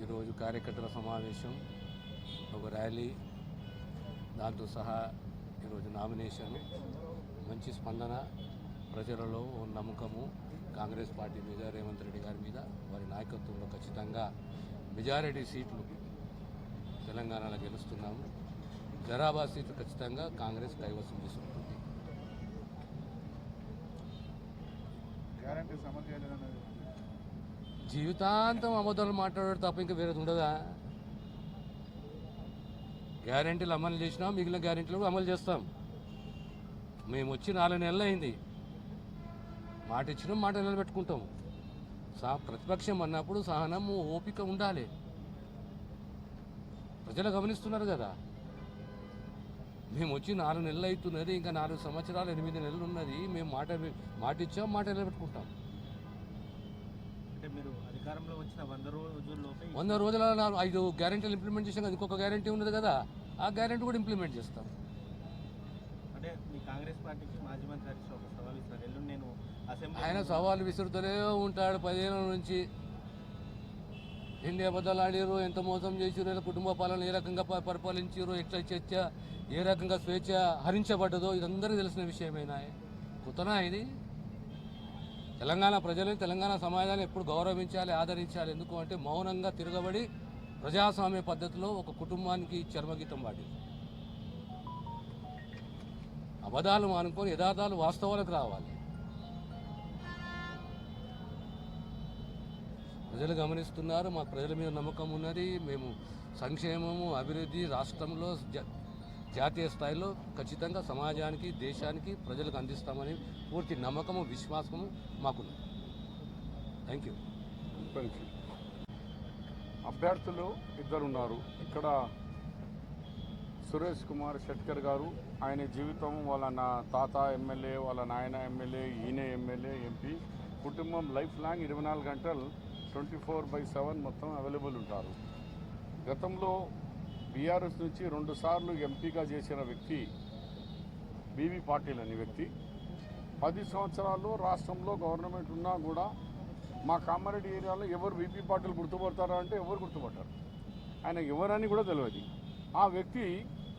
ఈరోజు కార్యకర్తల సమావేశం, ఒక ర్యాలీ, దాంతో సహా ఈరోజు నామినేషన్, మంచి స్పందన, ప్రజలలో నమ్మకము కాంగ్రెస్ పార్టీ మీద, రేవంత్ రెడ్డి గారి మీద, వారి నాయకత్వంలో ఖచ్చితంగా మెజారిటీ సీట్లు తెలంగాణలో గెలుస్తున్నాము. జరాబాద్ సీట్లు ఖచ్చితంగా కాంగ్రెస్ కైవసం చేసుకుంటుంది. జీవితాంతం అబద్ధాలు మాట్లాడారు తప్ప ఇంకా వేరేది ఉండదా? గ్యారెంటీలు అమలు చేసినాం, మిగిలిన గ్యారెంటీలు కూడా అమలు చేస్తాం. మేము వచ్చి 4 నెలలు అయింది. మాట ఇచ్చినాం, మాట నిలబెట్టుకుంటాం. ప్రతిపక్షం అన్నప్పుడు సహనము, ఓపిక ఉండాలి. ప్రజలు గమనిస్తున్నారు కదా. మేము వచ్చి 4 నెలలు అవుతున్నది, ఇంకా 4 సంవత్సరాలు 8 నెలలు ఉన్నది. మేము మాట ఇచ్చాం, మాట నిలబెట్టుకుంటాం. అంటే మీరు అధికారంలో వచ్చిన 100 రోజుల 5 గ్యారెంటీలు ఇంప్లిమెంట్ చేసాం కదా. ఇంకొక గ్యారెంటీ ఉన్నది కదా, ఆ గ్యారెంటీ కూడా ఇంప్లిమెంట్ చేస్తాం. అంటే మీ కాంగ్రెస్ పార్టీకి మాజీ మంత్రి హరీష్ రావు సవాల్ ఇస్తారు. ఎల్లుండి నేను అసెంబ్లీ ఆయన సవాలు విసురుతూనే ఉంటాడు 10 ఏళ్ళ నుంచి. ఎన్ని అబద్ధాలు ఆడారు, ఎంత మోసం చేసారు, కుటుంబ పాలన ఏ రకంగా పరిపాలించారు, ఎట్లా చర్చ, ఏ రకంగా స్వేచ్ఛ హరించబడ్డదో ఇదందరికీ తెలిసిన విషయమేనా? కొత్తనా ఇది? తెలంగాణ ప్రజలను, తెలంగాణ సమాజాన్ని ఎప్పుడు గౌరవించాలి, ఆదరించాలి. ఎందుకు అంటే మౌనంగా తిరగబడి ప్రజాస్వామ్య పద్ధతిలో ఒక కుటుంబానికి చర్మగీతం వాడి అబద్ధాలు మానుకొని యథార్థాలు, వాస్తవాలకు రావాలి. ప్రజలు గమనిస్తున్నారు, మా ప్రజల మీద నమ్మకం ఉన్నది. మేము సంక్షేమము, అభివృద్ధి రాష్ట్రంలో జాతీయ స్థాయిలో ఖచ్చితంగా సమాజానికి, దేశానికి, ప్రజలకు అందిస్తామని పూర్తి నమ్మకము, విశ్వాసము మాకున్నది. Thank you. అభ్యర్థులు 2 ఉన్నారు ఇక్కడ. సురేష్ కుమార్ షెట్కర్ గారు, ఆయన జీవితం వాళ్ళ తాత ఎమ్మెల్యే, వాళ్ళ నాయన ఎమ్మెల్యే, ఈయన ఎమ్మెల్యే, ఎంపీ, కుటుంబం లైఫ్ లాంగ్ 24 గంటలు 24/7 మొత్తం అవైలబుల్ ఉంటారు. గతంలో బీఆర్ఎస్ నుంచి 2 సార్లు ఎంపీగా చేసిన వ్యక్తి బీవీ పాటిల్ అనే వ్యక్తి. 10 సంవత్సరాల్లో రాష్ట్రంలో గవర్నమెంట్ ఉన్నా కూడా మా కామారెడ్డి ఏరియాలో ఎవరు బీవీ పాటిల్ గుర్తుపడతారా అంటే ఎవరు గుర్తుపడతారు. ఆయన ఎవరని కూడా తెలియదు. ఆ వ్యక్తి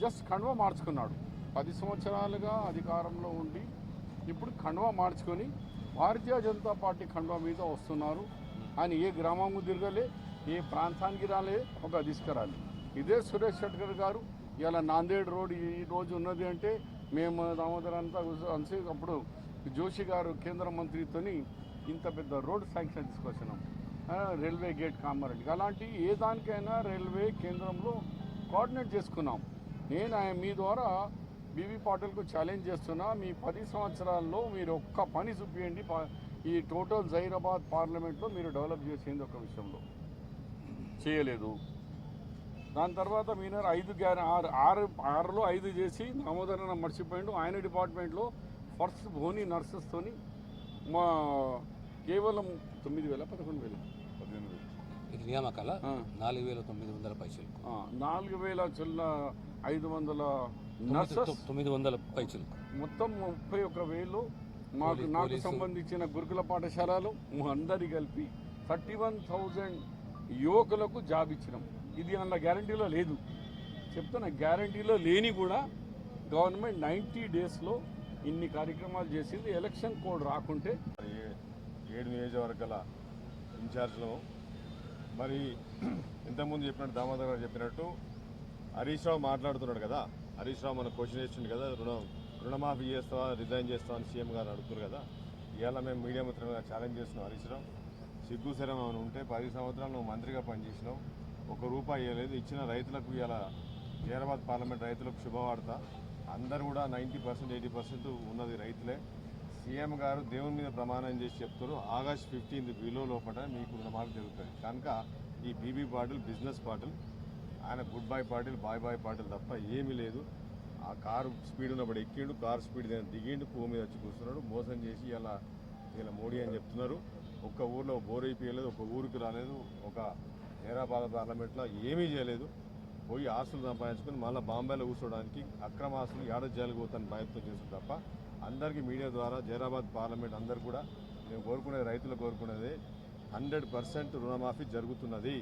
జస్ట్ కండువా మార్చుకున్నాడు. 10 సంవత్సరాలుగా అధికారంలో ఉండి ఇప్పుడు కండువా మార్చుకొని భారతీయ జనతా పార్టీ కండువా మీద వస్తున్నారు. ఆయన ఏ గ్రామము తిరగలే, ఏ ప్రాంతానికి రాలే, ఒక తీసుకురాలి. ఇదే సురేష్ షెట్కర్ గారు ఇలా నాందేడ్ రోడ్ ఈ రోజు ఉన్నది అంటే మేము దామోదర్ అంతా అప్పుడు జోషి గారు కేంద్ర మంత్రితోని ఇంత పెద్ద రోడ్ శాంక్షన్ తీసుకొచ్చినాం. రైల్వే గేట్ కామారెడ్డి, అలాంటి ఏ దానికైనా రైల్వే కేంద్రంలో కోఆర్డినేట్ చేసుకున్నాం. నేను మీ ద్వారా బీవీ పాటిల్కు ఛాలెంజ్ చేస్తున్నా, మీ 10 సంవత్సరాల్లో మీరు ఒక్క పని చూపించండి. ఈ టోటల్ జైరాబాద్ పార్లమెంట్లో మీరు డెవలప్ చేసేది ఒక విషయంలో చేయలేదు. దాని తర్వాత మీరు 6లో 5 చేసి దామోదరన్న మర్చిపోయిండు. ఆయన డిపార్ట్మెంట్లో ఫస్ట్ బోని నర్సెస్తోని మా కేవలం 9,000 11,000 ఇది నియామకాల 4,900 పైసలు, 4,500 నర్సెస్, 900 పైసలు, మొత్తం 31,000. నాకు సంబంధించిన గురుకుల పాఠశాలలు అందరి కలిపి 31,000 యువకులకు జాబ్ ఇచ్చినాం. ఇది అన్న గ్యారంటీలో లేదు, చెప్తున్నా. గ్యారంటీలో లేని కూడా గవర్నమెంట్ 90 డేస్లో ఇన్ని కార్యక్రమాలు చేసింది. ఎలక్షన్ కోడ్ రాకుంటే 7 నియోజకవర్గాల ఇన్ఛార్జ్లో మరి ఇంతకుముందు చెప్పినట్టు దామోదర్ గారు చెప్పినట్టు హరీష్ రావు మాట్లాడుతున్నాడు కదా. హరీష్ రావు మనకు క్వశ్చన్ ఇచ్చిండు కదా, రుణమాఫీ చేస్తావా, రిజైన్ చేస్తావా అని సీఎం గారు అడుగుతున్నారు కదా. ఇవాళ మేము మీడియా మిత్రులుగా ఛాలెంజ్ చేస్తున్నాం. హరీష్ రావు, సిగ్గుసరం ఏమైనా ఉంటే 10 సంవత్సరాలు నువ్వు మంత్రిగా పనిచేసినావు, ₹1 ఇవ్వలేదు. ఇచ్చిన రైతులకు ఇలా జైరాబాద్ పార్లమెంట్ రైతులకు శుభవార్త. అందరూ కూడా 90% 80% ఉన్నది రైతులే. సీఎం గారు దేవుని మీద ప్రమాణం చేసి చెప్తారు, August 15 బిలో లోపల మీకు రుణమాఫీ జరుగుతుంది. కనుక ఈ బీబీ పాటిల్ బిజినెస్ పాటిల్, ఆయన good bye Patil, boy Patil తప్ప ఏమీ లేదు. ఆ కారు స్పీడ్ ఉన్నప్పుడు ఎక్కిండు, కారు స్పీడ్ దిగిండు, పువ్వు మీద వచ్చి కూర్చున్నాడు. మోసం చేసి ఇలా మోడీ అని చెప్తున్నారు. ఒక్క ఊర్లో బోర్ అయిపోయలేదు, ఒక ఊరికి రాలేదు, ఒక హైదరాబాద్ పార్లమెంట్లో ఏమీ చేయలేదు. పోయి ఆస్తులు సంపాదించుకొని మళ్ళీ బాంబేలో కూర్చోడానికి అక్రమ ఆస్తులు ఏడాది పోతాను ప్రయత్నం చేస్తుంది తప్ప అందరికీ మీడియా ద్వారా జైరాబాద్ పార్లమెంట్ అందరు కూడా మేము కోరుకునేది, రైతులు కోరుకునేది 100% రుణమాఫీ జరుగుతున్నది.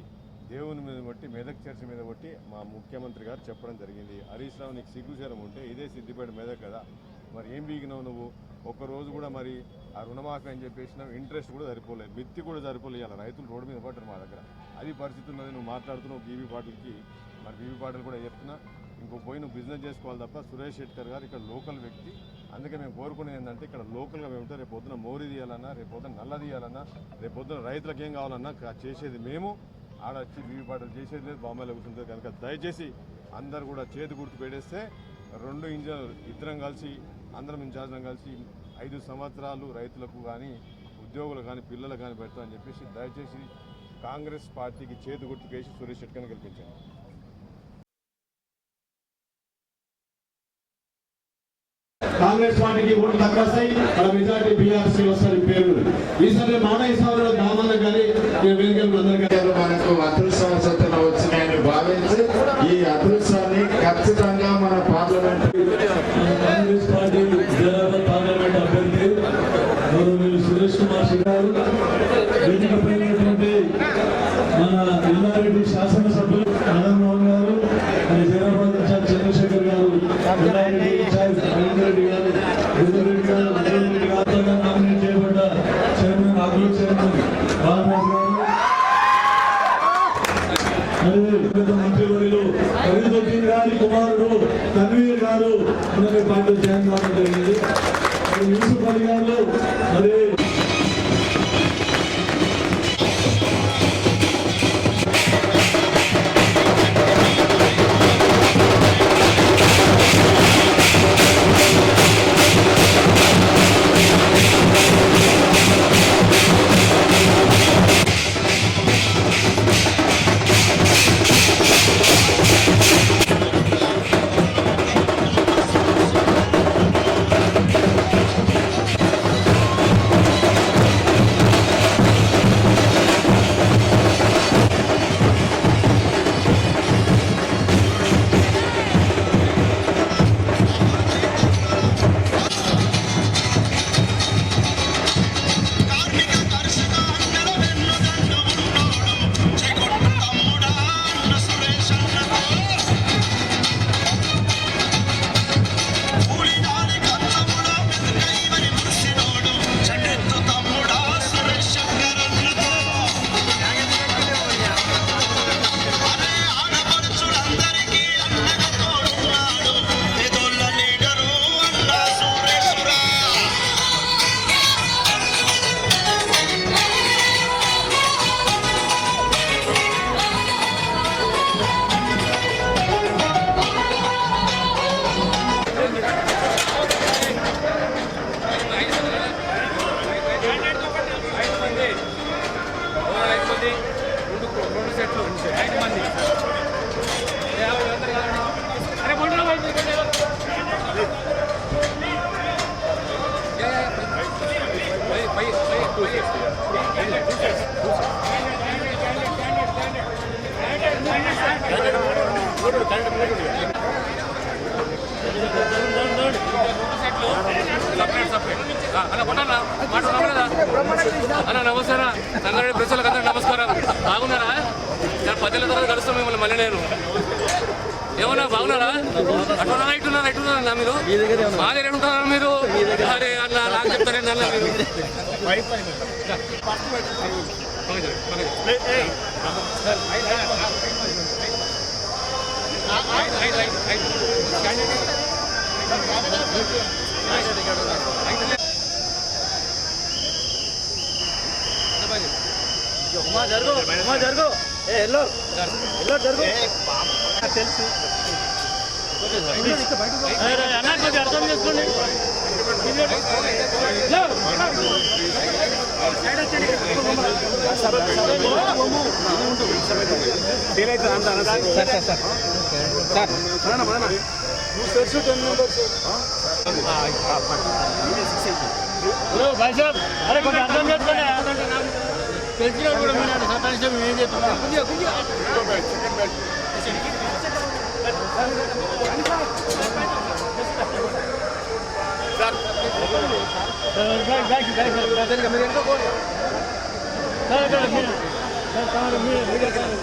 దేవుని మీద బట్టి మెదక్ చర్చ మీద బట్టి మా ముఖ్యమంత్రి గారు చెప్పడం జరిగింది. హరీష్ రావు నీకు సిగ్గుచేరం ఉంటే ఇదే సిద్దిపేట మెదక్ కదా, మరి ఏం బీగినావు నువ్వు? ఒక్కరోజు కూడా మరి ఆ రుణమాఫీ అని చెప్పేసినావు, ఇంట్రెస్ట్ కూడా సరిపోలేదు, మిత్తి కూడా సరిపోలేదు. అలా రైతులు రోడ్డు మీద పడ్డారు మా దగ్గర. అది పరిస్థితి ఉన్నది. నువ్వు మాట్లాడుతున్నావు బీవీ పాటిల్కి, మరి బీవీ పాటిల్ కూడా చెప్తున్నా ఇంకో పోయి నువ్వు బిజినెస్ చేసుకోవాలి తప్ప. సురేష్ శెట్కర్ గారు ఇక్కడ లోకల్ వ్యక్తి, అందుకే మేము కోరుకునేది ఏంటంటే ఇక్కడ లోకల్గా మేము ఉంటే రేపు పొద్దున మోరీ తీయాలన్నా, రేపు పొద్దున నల్ల తీయాలన్నా, రేపు పొద్దున రైతులకు ఏం కావాలన్నా చేసేది మేము. ఆడొచ్చి బీవీ పాటలు చేసేది లేదు, బాంబేలో కూర్చుంటుంది. కనుక దయచేసి అందరు కూడా చేతి గుర్తు పెట్టేస్తే 2 ఇంజనీర్లు ఇద్దరం కలిసి అందరం ఇన్ఛార్జ్లం కలిసి 5 సంవత్సరాలు రైతులకు కానీ ఉద్యోగులకు కానీ పిల్లలకు కానీ పెడతామని చెప్పేసి దయచేసి కాంగ్రెస్ పార్టీకి చేతి గుర్తుకేసి సురేష్ శెట్కర్ని గెలిపించండి. కాంగ్రెస్ పార్టీకి ఓట్లు తక్కువ వస్తాయి, మన మెజార్టీ బీఆర్సీ వస్తారు పేరు. ఈసారి మాట ఇస్తాను దామన్న కానీ వేదికలు మనకు అదృష్టవశాత్తు వచ్చినాయని భావించి ఈ అదృష్టాన్ని ఖచ్చితంగా మన పార్లమెంట్ కాంగ్రెస్ పార్టీ పార్లమెంట్ అభ్యర్థి గౌరవనీయులు సురేష్ కుమార్ సింగ్ గారు, వేదికపై ఉన్నటువంటి మన ఎల్లారెడ్డి శాసనసభ్యులు మదన్మోహన్ గారు, మరి జైరాబాద్ ఇన్ఛార్జ్ చంద్రశేఖర్ గారు, ఎల్లారెడ్డి ఇన్ఛార్జ్ రెడ్డి గారు, రెడ్డి గారు, రెడ్డి గారు నామినేట్ చేయబడ్డ చైర్మన్ అగ్రూప్ చైర్మన్ బాలరాజు గారు, మంత్రివర్యులు ఫరీదుద్దీన్ గారి కుమారుడు తన్వీర్ గారు ఉన్నత పార్టీ జాయిన్ కావడం జరిగింది. యూసుఫ్ అలీ గారు, మరి అన్న నమస్కారం, సంగారెడ్డి ప్రజలకు అందరూ నమస్కారం. బాగున్నారా? 10 ఏళ్ళ తర్వాత కలుస్తాం మిమ్మల్ని మళ్ళీ. నేను ఏమన్నా బాగున్నారా? అటున్నా ఇటున్నారా మీరు? మా దగ్గర ఉంటున్నారా మీరు? అరే అన్న నాకు చెప్తారేంటి అన్న మీరు? జరుగు ఎల్లో జరుగు తెలుసు అర్థం చేసుకోండి. భాయ్ సాబ్ అరే కొంచెం అర్థం చేసుకోండి. తెలిసిన కూడా మీరు సతాయిస్తాం ఏం చేస్తున్నాం. మీరు